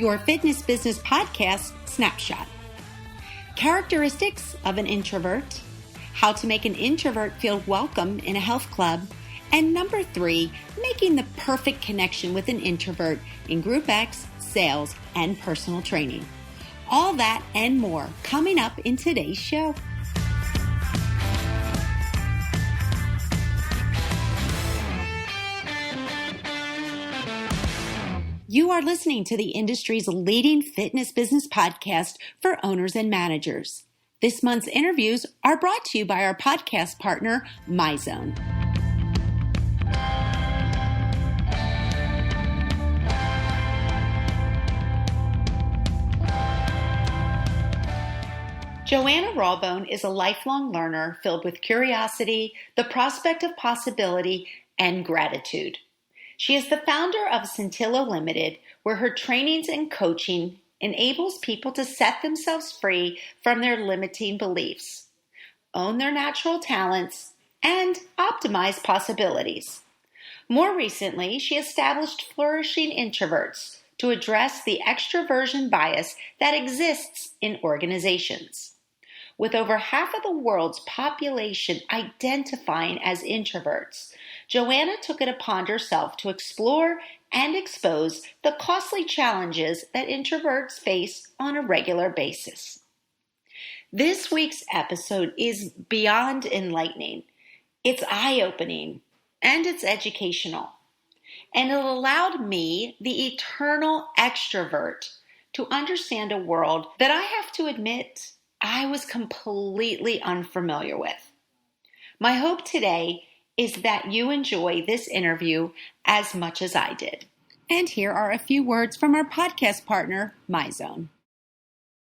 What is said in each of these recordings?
your fitness business podcast snapshot. Characteristics of an introvert, how to make an introvert feel welcome in a health club, and number 3, making the perfect connection with an introvert in Group X, sales, and personal training. All that and more coming up in today's show. You are listening to the industry's leading fitness business podcast for owners and managers. This month's interviews are brought to you by our podcast partner, MyZone. Joanna Rawbone is a lifelong learner filled with curiosity, the prospect of possibility, and gratitude. She is the founder of Scintillo Ltd, where her trainings and coaching enables people to set themselves free from their limiting beliefs, own their natural talents, and optimize possibilities. More recently, she established Flourishing Introverts to address the extraversion bias that exists in organizations. With over half of the world's population identifying as introverts, Joanna took it upon herself to explore and expose the costly challenges that introverts face on a regular basis. This week's episode is beyond enlightening. It's eye-opening and it's educational. And it allowed me, the eternal extrovert, to understand a world that I have to admit I was completely unfamiliar with. My hope today is that you enjoy this interview as much as I did. And here are a few words from our podcast partner, MyZone.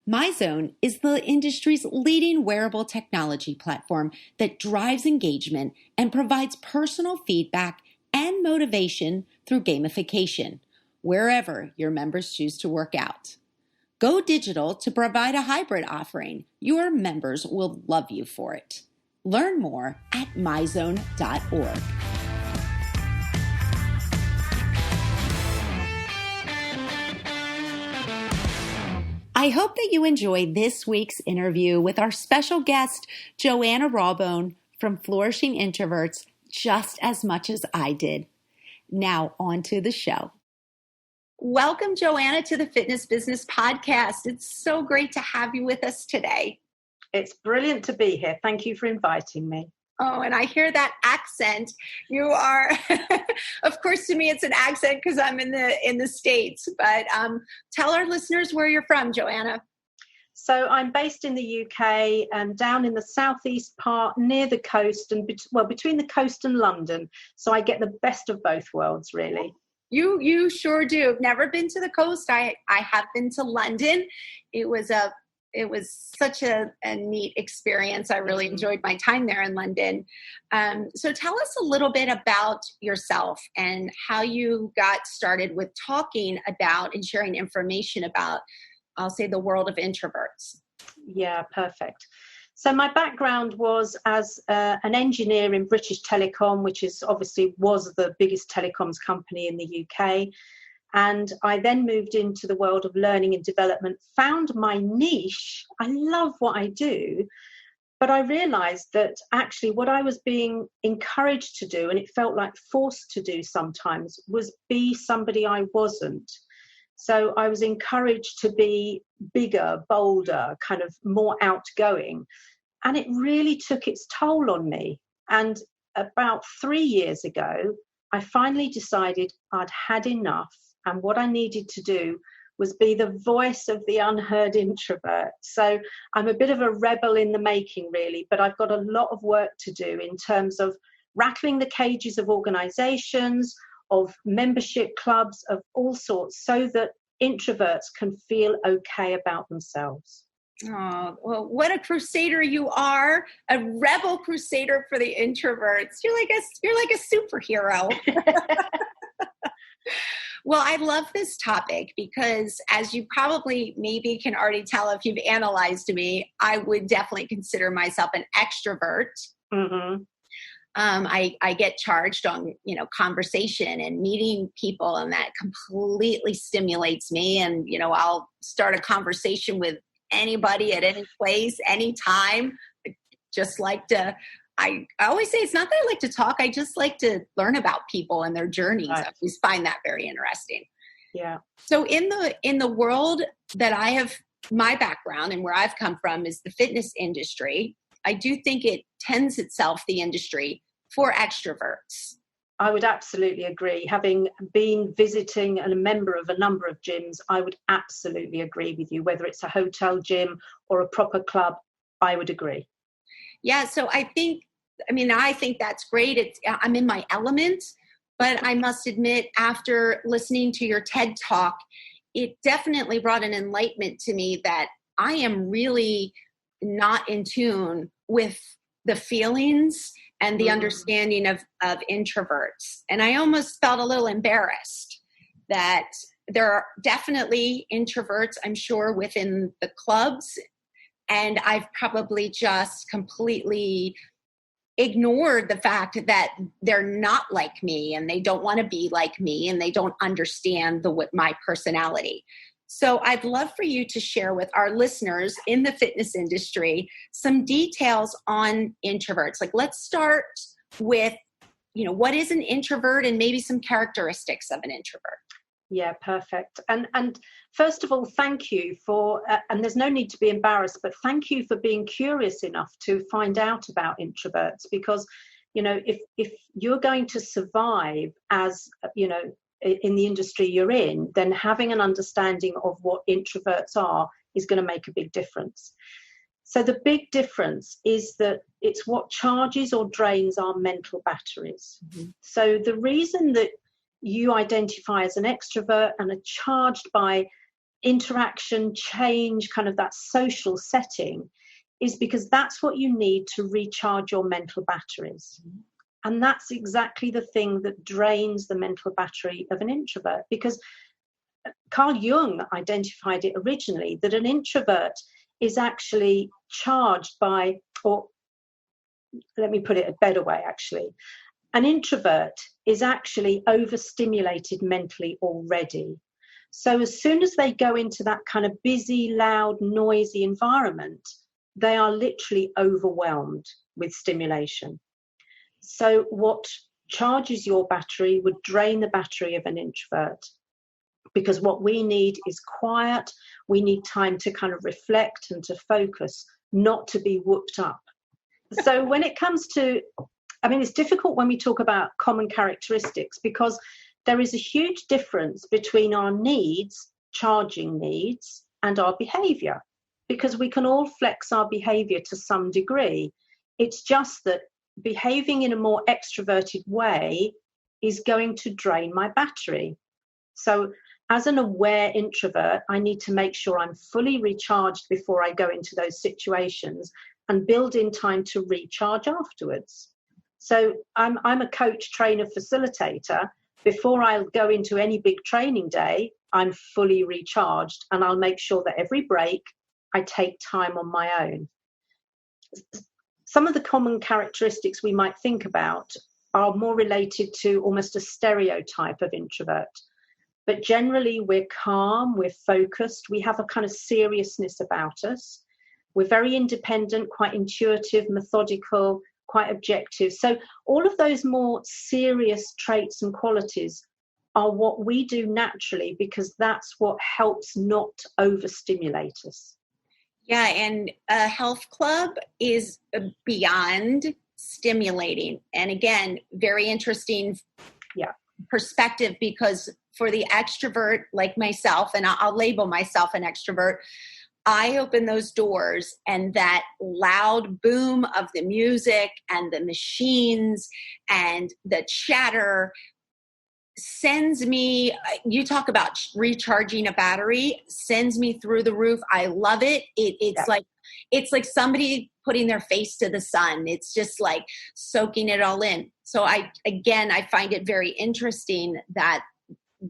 MyZone is the industry's leading wearable technology platform that drives engagement and provides personal feedback and motivation through gamification, wherever your members choose to work out. Go digital to provide a hybrid offering. Your members will love you for it. Learn more at myzone.org. I hope that you enjoy this week's interview with our special guest, Joanna Rawbone from Flourishing Introverts, just as much as I did. Now, on to the show. Welcome, Joanna, to the Fitness Business Podcast. It's so great to have you with us today. It's brilliant to be here. Thank you for inviting me. Oh, and I hear that accent. You are, of course, to me, it's an accent because I'm in the States. But tell our listeners where you're from, Joanna. So I'm based in the UK and down in the southeast part near the coast and between the coast and London. So I get the best of both worlds, really. You sure do. I've never been to the coast. I have been to London. It was such a neat experience. I really enjoyed my time there in London. So tell us a little bit about yourself and how you got started with talking about and sharing information about, I'll say, the world of introverts. Yeah, perfect. So my background was as an engineer in British Telecom, which was the biggest telecoms company in the UK. And I then moved into the world of learning and development, found my niche. I love what I do, but I realized that actually what I was being encouraged to do, and it felt like forced to do sometimes, was be somebody I wasn't. So I was encouraged to be bigger, bolder, kind of more outgoing. And it really took its toll on me. And about 3 years ago, I finally decided I'd had enough. And what I needed to do was be the voice of the unheard introvert. So I'm a bit of a rebel in the making, really, but I've got a lot of work to do in terms of rattling the cages of organizations, of membership clubs, of all sorts, so that introverts can feel okay about themselves. Oh, well, what a crusader you are, a rebel crusader for the introverts. You're like a superhero. Well, I love this topic because, as you probably maybe can already tell if you've analyzed me, I would definitely consider myself an extrovert. Mm-hmm. I get charged on, conversation and meeting people, and that completely stimulates me. And, I'll start a conversation with anybody at any place, anytime. Just like to, I always say it's not that I like to talk. I just like to learn about people and their journeys. Right. I always find that very interesting. Yeah. So in the world that I have, my background and where I've come from is the fitness industry. I do think it tends itself, the industry, for extroverts. I would absolutely agree. Having been visiting and a member of a number of gyms, I would absolutely agree with you. Whether it's a hotel gym or a proper club, I would agree. Yeah, so I think that's great. I'm in my element, but I must admit, after listening to your TED Talk, it definitely brought an enlightenment to me that I am really not in tune with the feelings and the understanding of introverts. And I almost felt a little embarrassed that there are definitely introverts, I'm sure, within the clubs. And I've probably just completely ignored the fact that they're not like me and they don't want to be like me and they don't understand my personality. So I'd love for you to share with our listeners in the fitness industry some details on introverts. Like, let's start with, what is an introvert and maybe some characteristics of an introvert. Yeah, perfect. And first of all, thank you for, and there's no need to be embarrassed, but thank you for being curious enough to find out about introverts, because, if you're going to survive as, in the industry you're in, then having an understanding of what introverts are is going to make a big difference. So the big difference is that it's what charges or drains our mental batteries. Mm-hmm. So the reason that you identify as an extrovert and are charged by interaction, change, kind of that social setting, is because that's what you need to recharge your mental batteries. Mm-hmm. And that's exactly the thing that drains the mental battery of an introvert, because Carl Jung identified it originally, that an introvert is actually charged by, or let me put it a better way, actually. An introvert is actually overstimulated mentally already. So as soon as they go into that kind of busy, loud, noisy environment, they are literally overwhelmed with stimulation. So what charges your battery would drain the battery of an introvert, because what we need is quiet. We need time to kind of reflect and to focus, not to be whooped up. So when it comes to, it's difficult when we talk about common characteristics, because there is a huge difference between our needs, charging needs, and our behavior, because we can all flex our behavior to some degree. It's just that behaving in a more extroverted way is going to drain my battery. So as an aware introvert, I need to make sure I'm fully recharged before I go into those situations and build in time to recharge afterwards. So I'm a coach, trainer, facilitator. Before I go into any big training day, I'm fully recharged, and I'll make sure that every break I take time on my own. Some of the common characteristics we might think about are more related to almost a stereotype of introvert. But generally, we're calm, we're focused, we have a kind of seriousness about us. We're very independent, quite intuitive, methodical, quite objective. So all of those more serious traits and qualities are what we do naturally, because that's what helps not overstimulate us. Yeah, and a health club is beyond stimulating. And again, very interesting perspective, because for the extrovert like myself, and I'll label myself an extrovert, I open those doors and that loud boom of the music and the machines and the chatter sends me, you talk about recharging a battery, sends me through the roof. I love it. It's like somebody putting their face to the sun. It's just like soaking it all in. So I find it very interesting that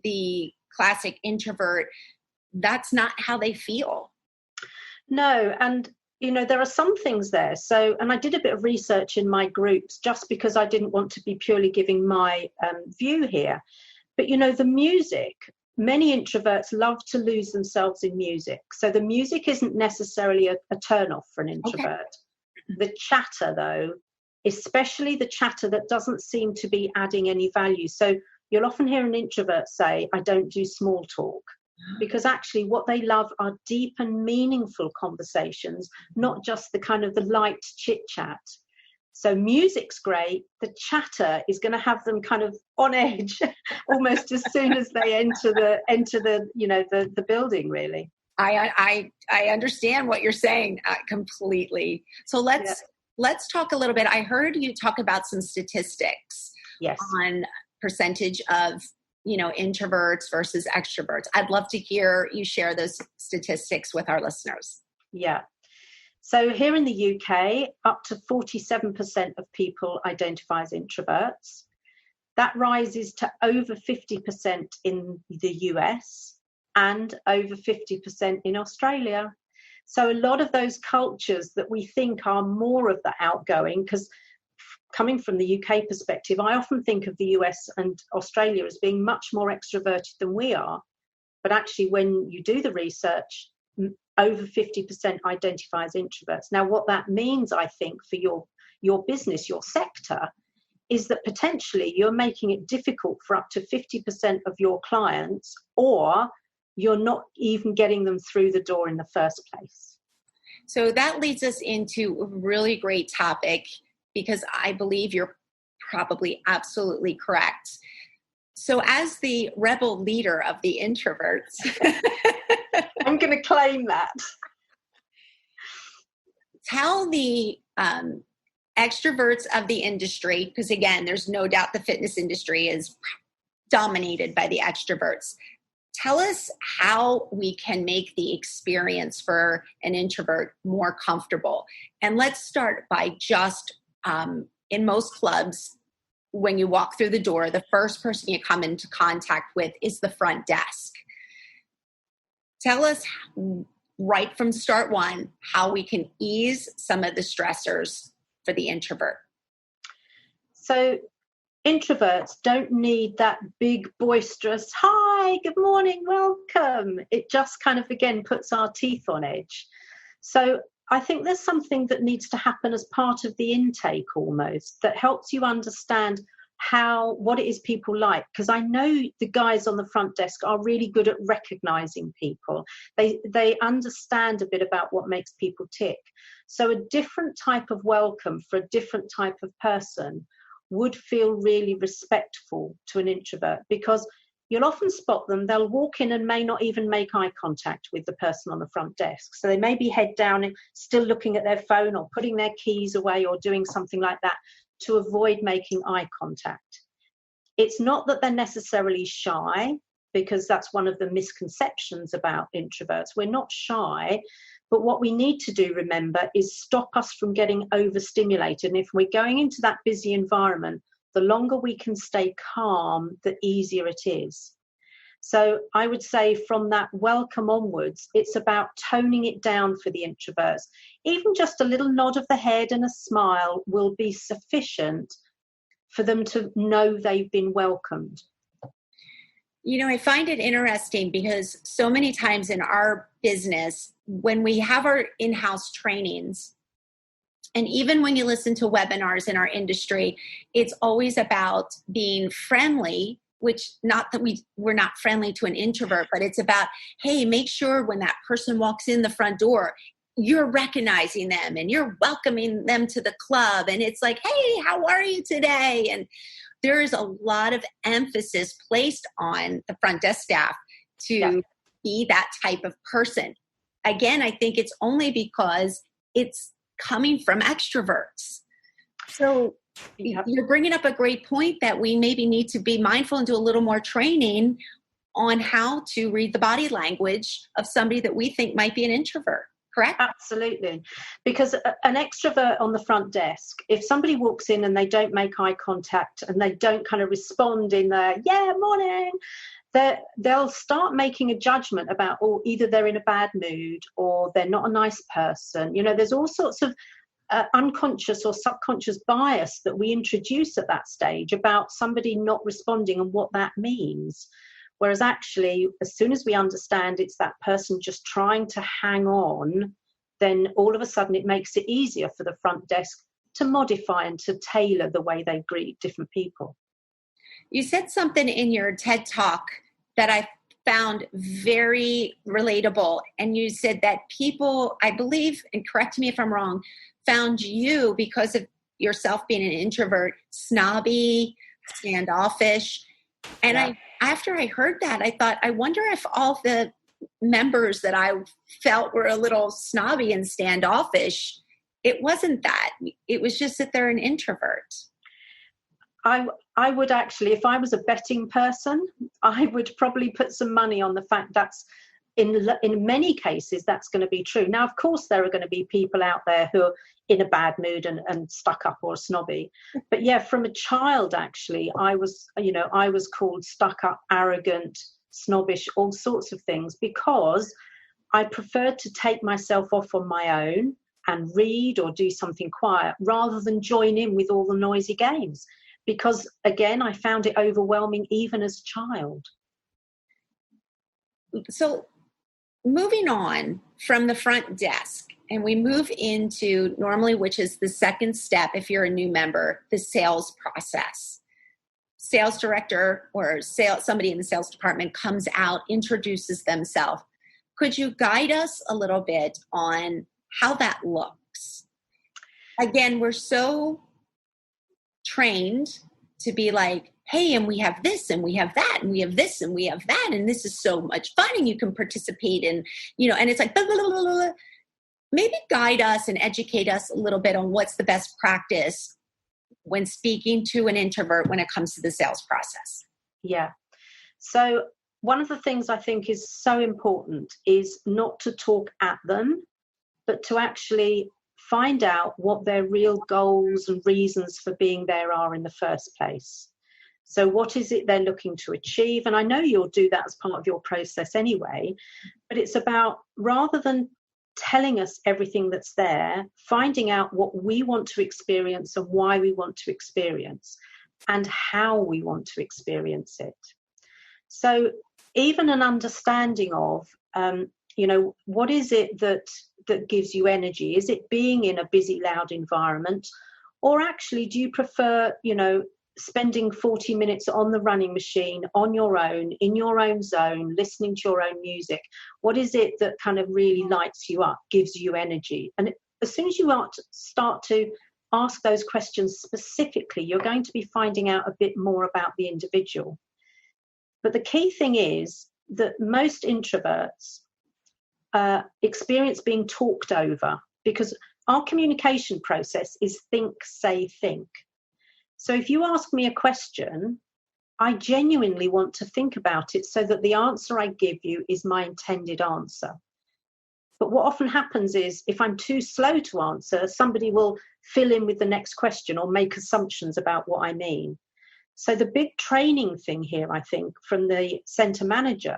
the classic introvert, that's not how they feel. No, and there are some things there. So, and I did a bit of research in my groups just because I didn't want to be purely giving my view here. But, the music, many introverts love to lose themselves in music. So the music isn't necessarily a turn-off for an introvert. Okay. The chatter, though, especially the chatter that doesn't seem to be adding any value. So you'll often hear an introvert say, I don't do small talk. Because actually what they love are deep and meaningful conversations, not just the kind of the light chit chat. So music's great. The chatter is going to have them kind of on edge almost as soon as they enter the building, really. I understand what you're saying completely. So let's talk a little bit. I heard you talk about some statistics. Yes. On percentage of introverts versus extroverts. I'd love to hear you share those statistics with our listeners. Yeah. So here in the UK, up to 47% of people identify as introverts. That rises to over 50% in the US and over 50% in Australia. So a lot of those cultures that we think are more of the outgoing, because coming from the UK perspective, I often think of the US and Australia as being much more extroverted than we are. But actually, when you do the research, over 50% identify as introverts. Now, what that means, I think, for your business, your sector, is that potentially you're making it difficult for up to 50% of your clients, or you're not even getting them through the door in the first place. So that leads us into a really great topic, because I believe you're probably absolutely correct. So as the rebel leader of the introverts, I'm going to claim that. Tell the extroverts of the industry, because again, there's no doubt the fitness industry is dominated by the extroverts. Tell us how we can make the experience for an introvert more comfortable. And let's start by just in most clubs, when you walk through the door, the first person you come into contact with is the front desk. Tell us right from start one how we can ease some of the stressors for the introvert. So introverts don't need that big boisterous, hi, good morning, welcome. It just kind of, again, puts our teeth on edge. So I think there's something that needs to happen as part of the intake almost, that helps you understand what it is people like. Because I know the guys on the front desk are really good at recognizing people. They understand a bit about what makes people tick. So a different type of welcome for a different type of person would feel really respectful to an introvert, because you'll often spot them. They'll walk in and may not even make eye contact with the person on the front desk. So they may be head down and still looking at their phone or putting their keys away or doing something like that to avoid making eye contact. It's not that they're necessarily shy, because that's one of the misconceptions about introverts. We're not shy, but what we need to do, remember, is stop us from getting overstimulated. And if we're going into that busy environment, the longer we can stay calm, the easier it is. So I would say from that welcome onwards, it's about toning it down for the introverts. Even just a little nod of the head and a smile will be sufficient for them to know they've been welcomed. I find it interesting because so many times in our business, when we have our in-house trainings, and even when you listen to webinars in our industry, it's always about being friendly, which not that we're not friendly to an introvert, but it's about, hey, make sure when that person walks in the front door, you're recognizing them and you're welcoming them to the club. And it's like, hey, how are you today? And there is a lot of emphasis placed on the front desk staff to be that type of person. Again, I think it's only because it's coming from extroverts. So you're bringing up a great point that we maybe need to be mindful and do a little more training on how to read the body language of somebody that we think might be an introvert, correct? Absolutely. Because an extrovert on the front desk, if somebody walks in and they don't make eye contact and they don't kind of respond in the, yeah, morning, they'll start making a judgment about, or either they're in a bad mood or they're not a nice person. There's all sorts of unconscious or subconscious bias that we introduce at that stage about somebody not responding and what that means. Whereas actually, as soon as we understand it's that person just trying to hang on, then all of a sudden it makes it easier for the front desk to modify and to tailor the way they greet different people. You said something in your TED Talk that I found very relatable. And you said that people, I believe, and correct me if I'm wrong, found you, because of yourself being an introvert, snobby, standoffish. And after I heard that, I thought, I wonder if all the members that I felt were a little snobby and standoffish, it wasn't that. It was just that they're an introvert. I would actually, if I was a betting person, I would probably put some money on the fact that's in many cases that's going to be true. Now, of course, there are going to be people out there who are in a bad mood and stuck up or snobby. But yeah, from a child, actually, I was called stuck up, arrogant, snobbish, all sorts of things, because I preferred to take myself off on my own and read or do something quiet rather than join in with all the noisy games. Because again, I found it overwhelming even as a child. So moving on from the front desk, and we move into normally, which is the second step if you're a new member, the sales process. Sales director or somebody in the sales department comes out, introduces themselves. Could you guide us a little bit on how that looks? Again, we're so trained to be like, hey, and we have this and we have that and we have this and we have that and this is so much fun and you can participate in, and it's like, blah, blah, blah, blah, blah. Maybe guide us and educate us a little bit on what's the best practice when speaking to an introvert when it comes to the sales process. Yeah. So one of the things I think is so important is not to talk at them, but to actually find out what their real goals and reasons for being there are in the first place. So what is it they're looking to achieve? And I know you'll do that as part of your process anyway, but it's about, rather than telling us everything that's there, finding out what we want to experience and why we want to experience and how we want to experience it. So even an understanding of, what is it that gives you energy? Is it being in a busy, loud environment? Or actually, do you prefer, spending 40 minutes on the running machine, on your own, in your own zone, listening to your own music? What is it that kind of really lights you up, gives you energy? And as soon as you start to ask those questions specifically, you're going to be finding out a bit more about the individual. But the key thing is that most introverts experience being talked over, because our communication process is think, say, think. So if you ask me a question, I genuinely want to think about it so that the answer I give you is my intended answer. But what often happens is, if I'm too slow to answer, somebody will fill in with the next question or make assumptions about what I mean. So the big training thing here, I think, from the centre manager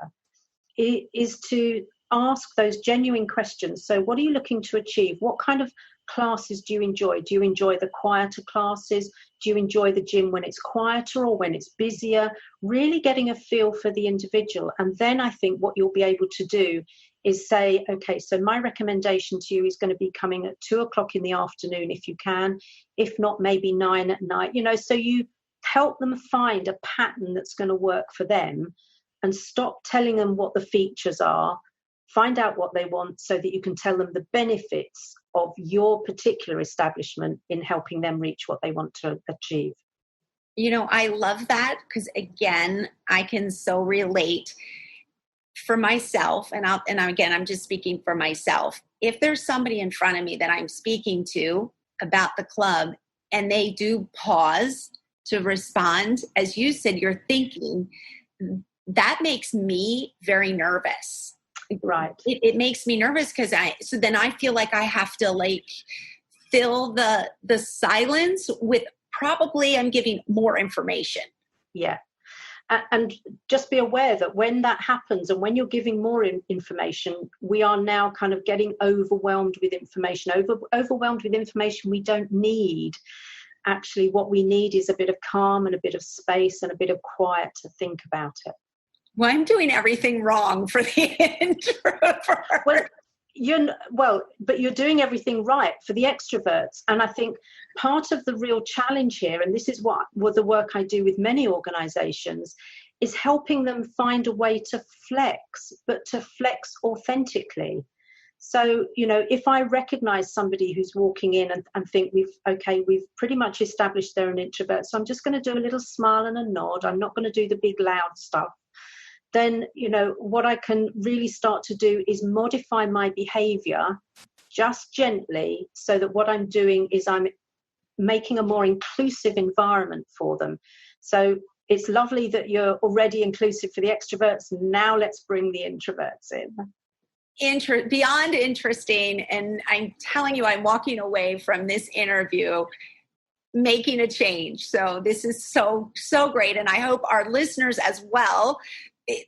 is to ask those genuine questions. So what are you looking to achieve? What kind of classes do you enjoy? Do you enjoy the quieter classes? Do you enjoy the gym when it's quieter or when it's busier? Really getting a feel for the individual. And then I think what you'll be able to do is say, okay, so my recommendation to you is going to be coming at 2:00 in the afternoon if you can, if not maybe 9 at night, so you help them find a pattern that's going to work for them and stop telling them what the features are. Find out what they want so that you can tell them the benefits of your particular establishment in helping them reach what they want to achieve. I love that because, again, I can so relate for myself. And again, I'm just speaking for myself. If there's somebody in front of me that I'm speaking to about the club and they do pause to respond, as you said, you're thinking, that makes me very nervous. Right. It makes me nervous because then I feel like I have to fill the silence with, probably I'm giving more information. Yeah. And just be aware that when that happens and when you're giving more information, we are now kind of getting overwhelmed with information, overwhelmed with information we don't need. Actually, what we need is a bit of calm and a bit of space and a bit of quiet to think about it. Well, I'm doing everything wrong for the introvert. But you're doing everything right for the extroverts. And I think part of the real challenge here, and this is what the work I do with many organizations, is helping them find a way to flex, but to flex authentically. So, if I recognize somebody who's walking in and think we've pretty much established they're an introvert, so I'm just going to do a little smile and a nod. I'm not going to do the big loud stuff. Then, what I can really start to do is modify my behavior just gently, so that what I'm doing is I'm making a more inclusive environment for them. So it's lovely that you're already inclusive for the extroverts. Now let's bring the introverts in. Beyond interesting. And I'm telling you, I'm walking away from this interview making a change. So this is so great. And I hope our listeners as well,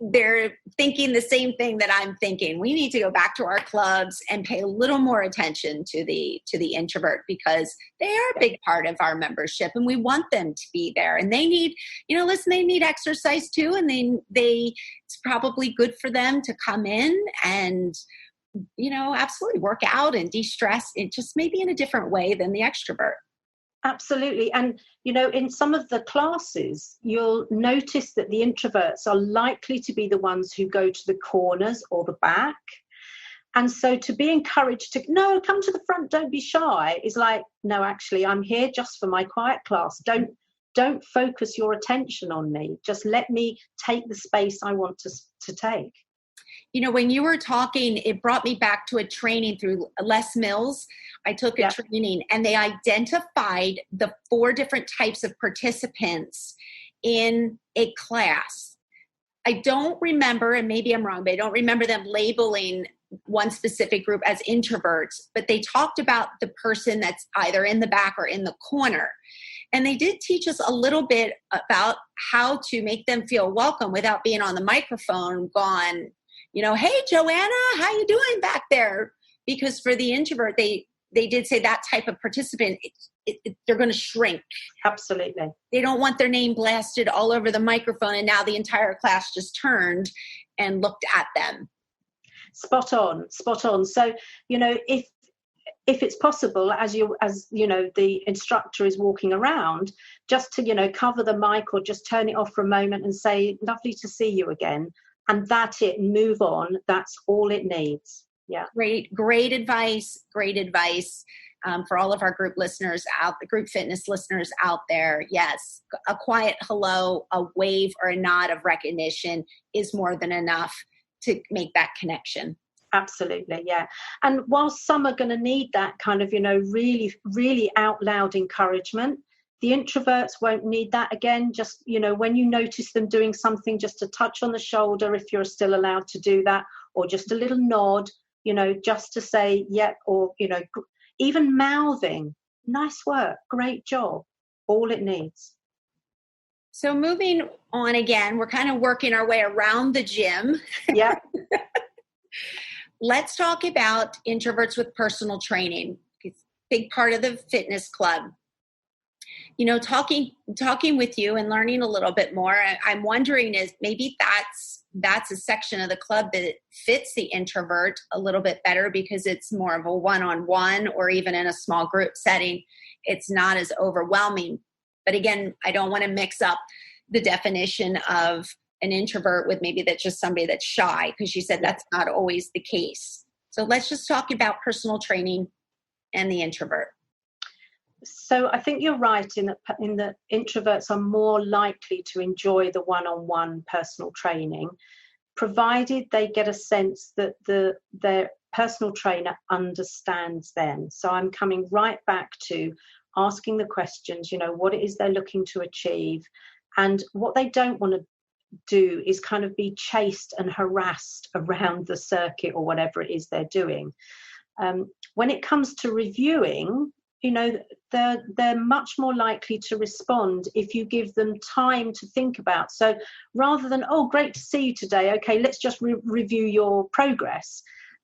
they're thinking the same thing that I'm thinking. We need to go back to our clubs and pay a little more attention to the introvert, because they are a big part of our membership and we want them to be there. And they need, they need exercise too. And it's probably good for them to come in and, absolutely work out and de-stress. It just maybe in a different way than the extrovert. Absolutely. And, in some of the classes, you'll notice that the introverts are likely to be the ones who go to the corners or the back. And so to be encouraged to, no, come to the front, don't be shy, is like, no, actually, I'm here just for my quiet class. Don't focus your attention on me. Just let me take the space I want to take. When you were talking, it brought me back to a training through Les Mills. I took a training and they identified the 4 different types of participants in a class. I don't remember, and maybe I'm wrong, but I don't remember them labeling one specific group as introverts, but they talked about the person that's either in the back or in the corner. And they did teach us a little bit about how to make them feel welcome without being on the microphone gone, hey, Joanna, how you doing back there? Because for the introvert, they did say that type of participant, they're going to shrink. Absolutely. They don't want their name blasted all over the microphone, and now the entire class just turned and looked at them. Spot on. So, if it's possible, as the instructor is walking around, just to, cover the mic or just turn it off for a moment and say, lovely to see you again. And that's it, move on. That's all it needs. Yeah. Great advice. For all of our group listeners the group fitness listeners out there. Yes. A quiet hello, a wave or a nod of recognition is more than enough to make that connection. Absolutely. Yeah. And while some are going to need that kind of, really, really out loud encouragement, the introverts won't need that. Again, just, when you notice them doing something, just a touch on the shoulder, if you're still allowed to do that, or just a little nod, just to say, yep, or, even mouthing, nice work, great job, all it needs. So moving on again, we're kind of working our way around the gym. Yeah. Let's talk about introverts with personal training. It's a big part of the fitness club. Talking with you and learning a little bit more, I'm wondering is maybe that's a section of the club that fits the introvert a little bit better, because it's more of a one-on-one, or even in a small group setting, it's not as overwhelming. But again, I don't want to mix up the definition of an introvert with maybe that's just somebody that's shy, because you said that's not always the case. So let's just talk about personal training and the introvert. So I think you're right in that introverts are more likely to enjoy the one-on-one personal training, provided they get a sense that their personal trainer understands them. So I'm coming right back to asking the questions, what it is they're looking to achieve. And what they don't want to do is kind of be chased and harassed around the circuit or whatever it is they're doing. When it comes to reviewing, they're much more likely to respond if you give them time to think about. So rather than, oh, great to see you today, okay, let's just review your progress.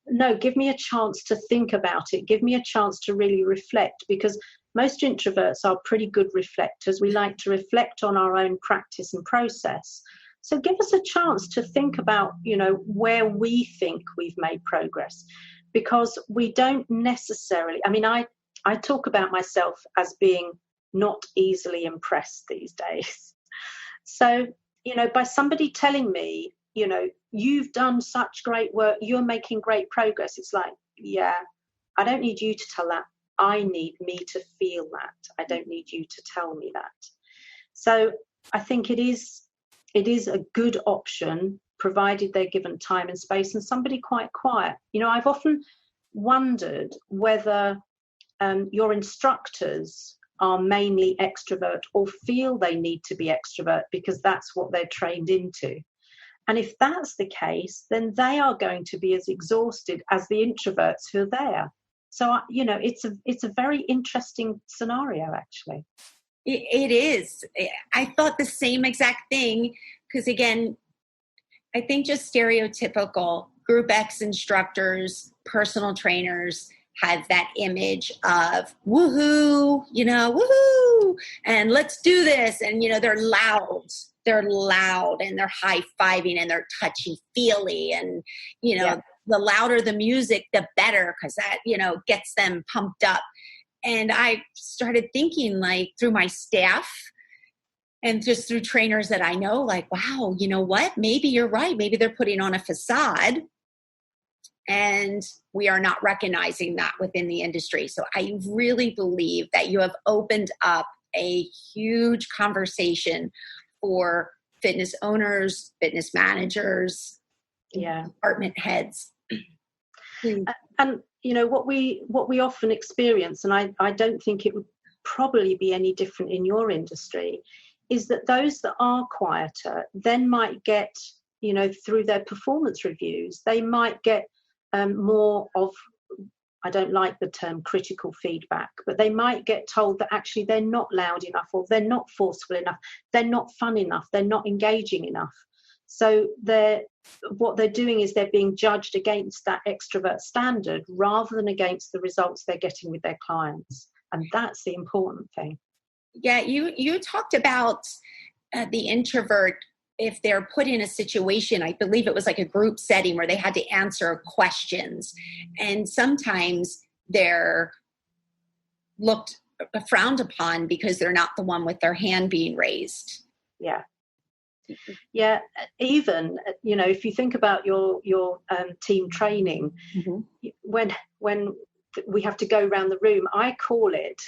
No, give me a chance to think about it. Give me a chance to really reflect, because most introverts are pretty good reflectors. We like to reflect on our own practice and process. So give us a chance to think about, where we think we've made progress, because we don't necessarily, I talk about myself as being not easily impressed these days. So, by somebody telling me, you've done such great work, you're making great progress, it's like, yeah, I don't need you to tell that. I need me to feel that. I don't need you to tell me that. So I think it is a good option, provided they're given time and space, and somebody quite quiet. I've often wondered whether your instructors are mainly extrovert or feel they need to be extrovert because that's what they're trained into. And if that's the case, then they are going to be as exhausted as the introverts who are there. So, it's a very interesting scenario, actually. It is. I thought the same exact thing, because again, I think just stereotypical Group X instructors, personal trainers have that image of woohoo, woohoo, and let's do this. And, they're loud and they're high-fiving and they're touchy-feely. And, the louder the music, the better, because that, gets them pumped up. And I started thinking, like, through my staff and just through trainers that I know, like, wow, you know what? Maybe you're right. Maybe they're putting on a facade. And we are not recognizing that within the industry. So I really believe that you have opened up a huge conversation for fitness owners, fitness managers, department heads. And what we often experience, and I don't think it would probably be any different in your industry, is that those that are quieter then might get, through their performance reviews, they might get more of, I don't like the term critical feedback, but they might get told that actually they're not loud enough, or they're not forceful enough, they're not fun enough, they're not engaging enough. So what they're doing is they're being judged against that extrovert standard rather than against the results they're getting with their clients. And that's the important thing. Yeah, you talked about the introvert, if they're put in a situation, I believe it was like a group setting where they had to answer questions. And sometimes they're frowned upon because they're not the one with their hand being raised. Yeah. Yeah, even if you think about your team training, mm-hmm. when we have to go around the room, I call it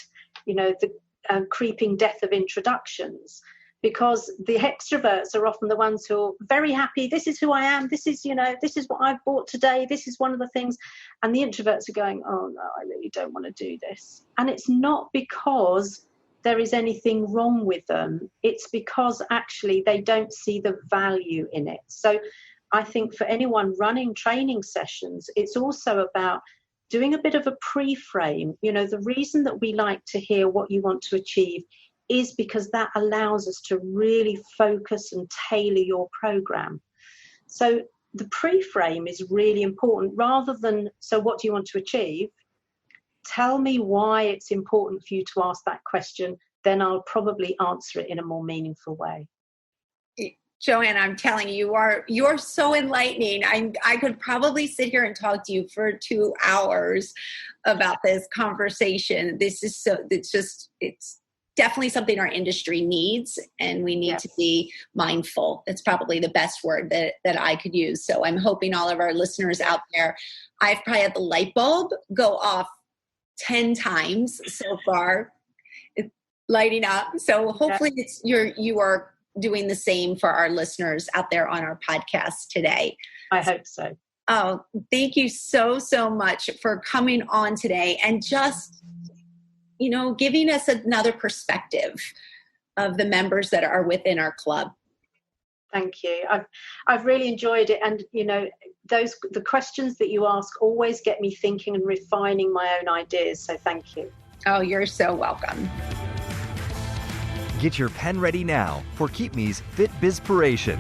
the creeping death of introductions, because the extroverts are often the ones who are very happy. This is who I am. This is this is what I've bought today. This is one of the things. And the introverts are going, oh no, I really don't want to do this. And it's not because there is anything wrong with them. It's because actually they don't see the value in it. So I think for anyone running training sessions, it's also about doing a bit of a pre-frame. The reason that we like to hear what you want to achieve is because that allows us to really focus and tailor your program. So the pre-frame is really important, rather than, so what do you want to achieve? Tell me why it's important for you to ask that question, then I'll probably answer it in a more meaningful way. Joanna, I'm telling you, you're so enlightening. I could probably sit here and talk to you for 2 hours about this conversation. It's definitely something our industry needs, and we need to be mindful. It's probably the best word that I could use. So I'm hoping all of our listeners out there, I've probably had the light bulb go off 10 times so far. It's lighting up. So hopefully you are doing the same for our listeners out there on our podcast today. I hope so. Oh, thank you so, so much for coming on today and just, giving us another perspective of the members that are within our club. Thank you. I've really enjoyed it. And, the questions that you ask always get me thinking and refining my own ideas. So thank you. Oh, you're so welcome. Get your pen ready now for Keep Me's Fit Bizpiration.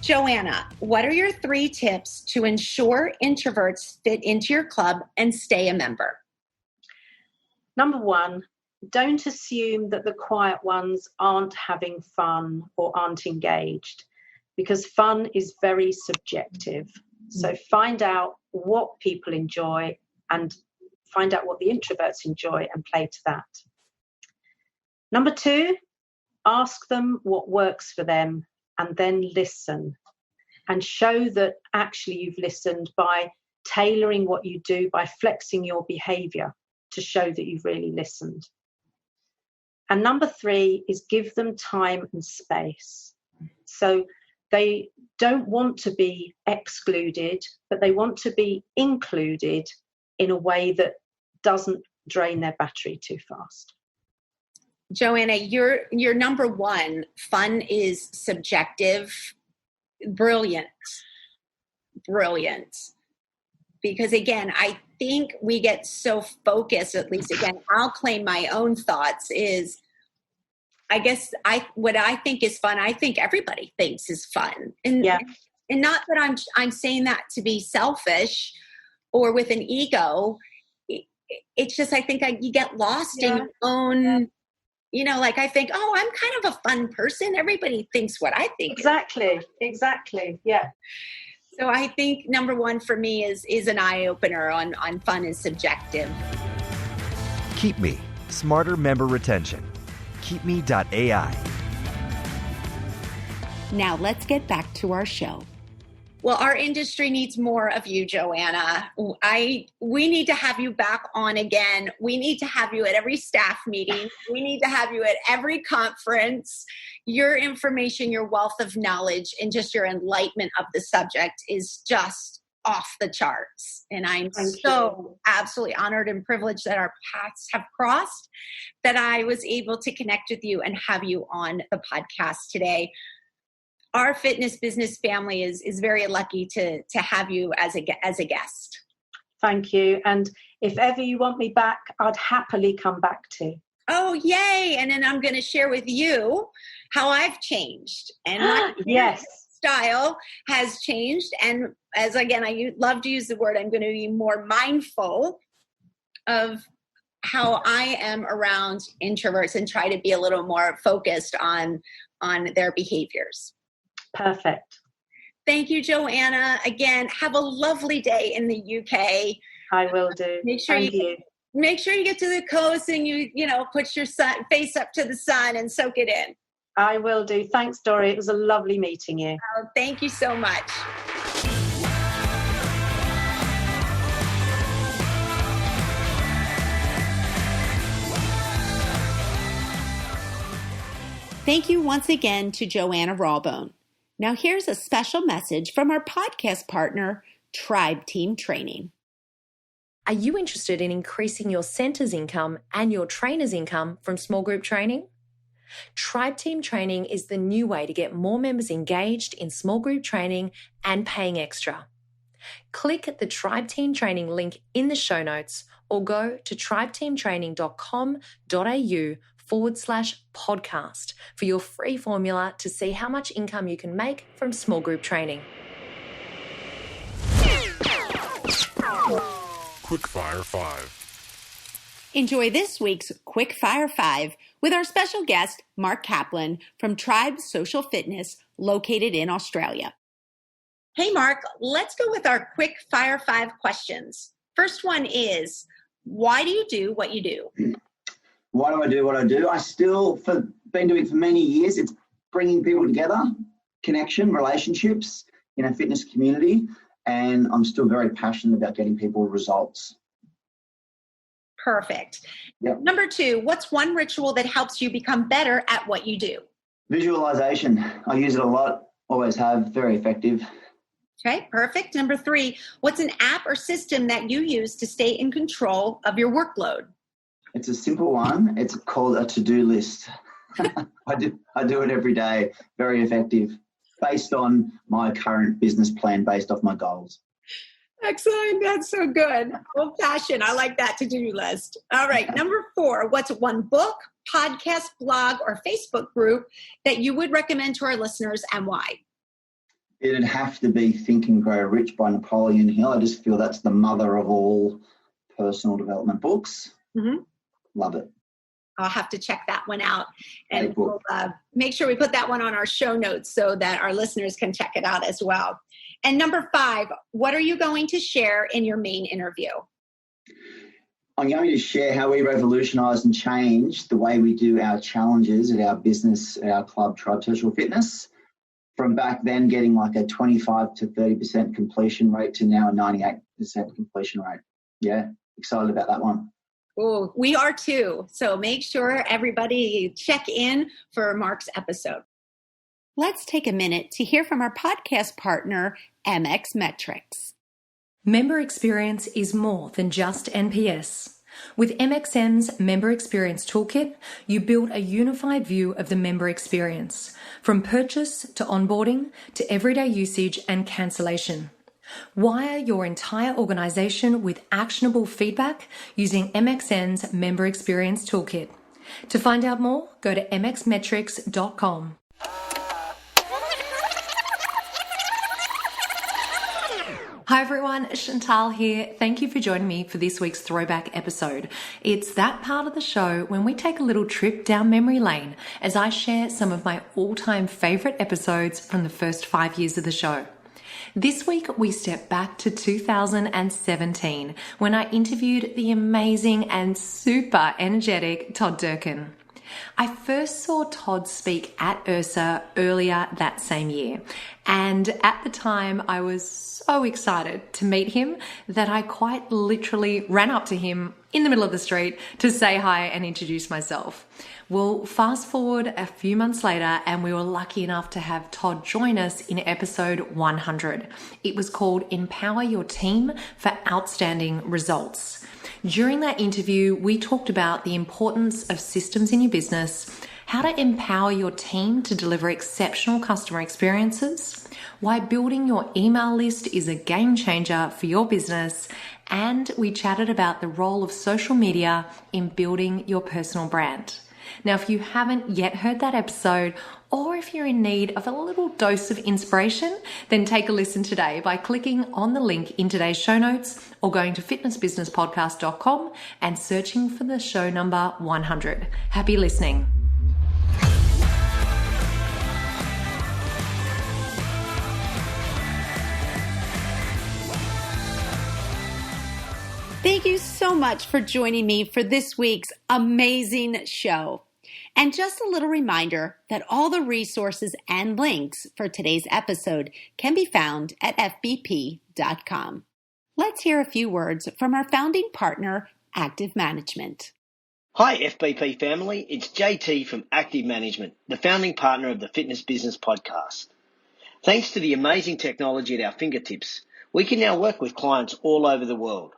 Joanna, what are your 3 tips to ensure introverts fit into your club and stay a member? Number 1, don't assume that the quiet ones aren't having fun or aren't engaged, because fun is very subjective. So find out what people enjoy and find out what the introverts enjoy and play to that. Number 2, ask them what works for them and then listen, and show that actually you've listened by tailoring what you do, by flexing your behavior to show that you've really listened. And number 3 is give them time and space. So they don't want to be excluded, but they want to be included in a way that doesn't drain their battery too fast. Joanna, you're number 1. Fun is subjective. Brilliant. Because again, I think we get so focused, at least again, I'll claim my own thoughts is, I guess what I think is fun, I think everybody thinks is fun. And not that I'm saying that to be selfish or with an ego. It's just, I think you get lost in your own, like I think, oh, I'm kind of a fun person. Everybody thinks what I think. Exactly. Yeah. So I think number 1 for me is an eye-opener on fun is subjective. Keep Me, smarter member retention. KeepMe.ai. Now let's get back to our show. Well, our industry needs more of you, Joanna. We need to have you back on again. We need to have you at every staff meeting. We need to have you at every conference. Your information, your wealth of knowledge, and just your enlightenment of the subject is just off the charts. And I'm so absolutely honored and privileged that our paths have crossed, that I was able to connect with you and have you on the podcast today. Our fitness business family is very lucky to have you as a guest. Thank you. And if ever you want me back, I'd happily come back too. Oh, yay. And then I'm going to share with you how I've changed. And my style has changed. And as again, I love to use the word, I'm going to be more mindful of how I am around introverts and try to be a little more focused on their behaviors. Perfect. Thank you, Joanna. Again, have a lovely day in the UK. I will do. Make sure you get to the coast and you put your face up to the sun and soak it in. I will do. Thanks, Dory. It was a lovely meeting you. Oh, thank you so much. Thank you once again to Joanna Rawbone. Now here's a special message from our podcast partner, Tribe Team Training. Are you interested in increasing your center's income and your trainer's income from small group training? Tribe Team Training is the new way to get more members engaged in small group training and paying extra. Click the Tribe Team Training link in the show notes or go to tribeteamtraining.com.au/podcast for your free formula to see how much income you can make from small group training. Quickfire 5. Enjoy this week's Quickfire 5 with our special guest, Mark Kaplan from Tribe Social Fitness, located in Australia. Hey, Mark, let's go with our Quickfire 5 questions. First one is, why do you do what you do? Why do I do what I do? I still been doing it for many years. It's bringing people together, connection, relationships in a fitness community, and I'm still very passionate about getting people results. Perfect. Yep. Number 2, what's one ritual that helps you become better at what you do? Visualization. I use it a lot, always have, very effective. Okay, perfect. Number 3, what's an app or system that you use to stay in control of your workload? It's a simple one. It's called a to-do list. I do it every day. Very effective, based on my current business plan, based off my goals. Excellent. That's so good. Old fashioned. I like that to-do list. All right. Number 4, what's one book, podcast, blog, or Facebook group that you would recommend to our listeners and why? It'd have to be Think and Grow Rich by Napoleon Hill. I just feel that's the mother of all personal development books. Mm-hmm. Love it. I'll have to check that one out, and we'll make sure we put that one on our show notes so that our listeners can check it out as well. And number 5, what are you going to share in your main interview? I'm going to share how we revolutionised and changed the way we do our challenges at our business, at our club, Tribe Social Fitness. From back then getting like a 25 to 30% completion rate to now a 98% completion rate. Yeah, excited about that one. Oh, we are too. So make sure everybody check in for Mark's episode. Let's take a minute to hear from our podcast partner, MX Metrics. Member experience is more than just NPS. With MXM's Member Experience Toolkit, you build a unified view of the member experience, from purchase to onboarding to everyday usage and cancellation. Wire your entire organization with actionable feedback using MXN's Member Experience Toolkit. To find out more, go to mxmetrics.com. Hi everyone, Chantal here. Thank you for joining me for this week's throwback episode. It's that part of the show when we take a little trip down memory lane as I share some of my all-time favorite episodes from the first 5 years of the show. This week, we step back to 2017 when I interviewed the amazing and super energetic Todd Durkin. I first saw Todd speak at URSA earlier that same year, and at the time I was so excited to meet him that I quite literally ran up to him in the middle of the street to say hi and introduce myself. Well, fast forward a few months later and we were lucky enough to have Todd join us in episode 100. It was called Empower Your Team for Outstanding Results. During that interview, we talked about the importance of systems in your business, how to empower your team to deliver exceptional customer experiences, why building your email list is a game changer for your business, and we chatted about the role of social media in building your personal brand. Now, if you haven't yet heard that episode, or if you're in need of a little dose of inspiration, then take a listen today by clicking on the link in today's show notes or going to fitnessbusinesspodcast.com and searching for the show number 100. Happy listening. Thank you so much for joining me for this week's amazing show. And just a little reminder that all the resources and links for today's episode can be found at fbp.com. Let's hear a few words from our founding partner, Active Management. Hi FBP family, it's JT from Active Management, the founding partner of the Fitness Business Podcast. Thanks to the amazing technology at our fingertips, we can now work with clients all over the world.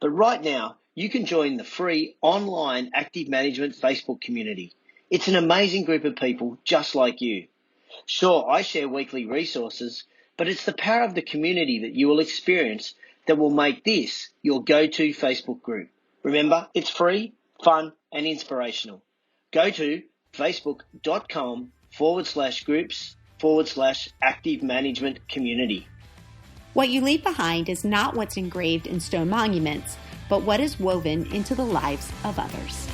But right now, you can join the free online Active Management Facebook community. It's an amazing group of people just like you. Sure, I share weekly resources, but it's the power of the community that you will experience that will make this your go-to Facebook group. Remember, it's free, fun, and inspirational. Go to facebook.com/groups/Active Management Community. What you leave behind is not what's engraved in stone monuments, but what is woven into the lives of others.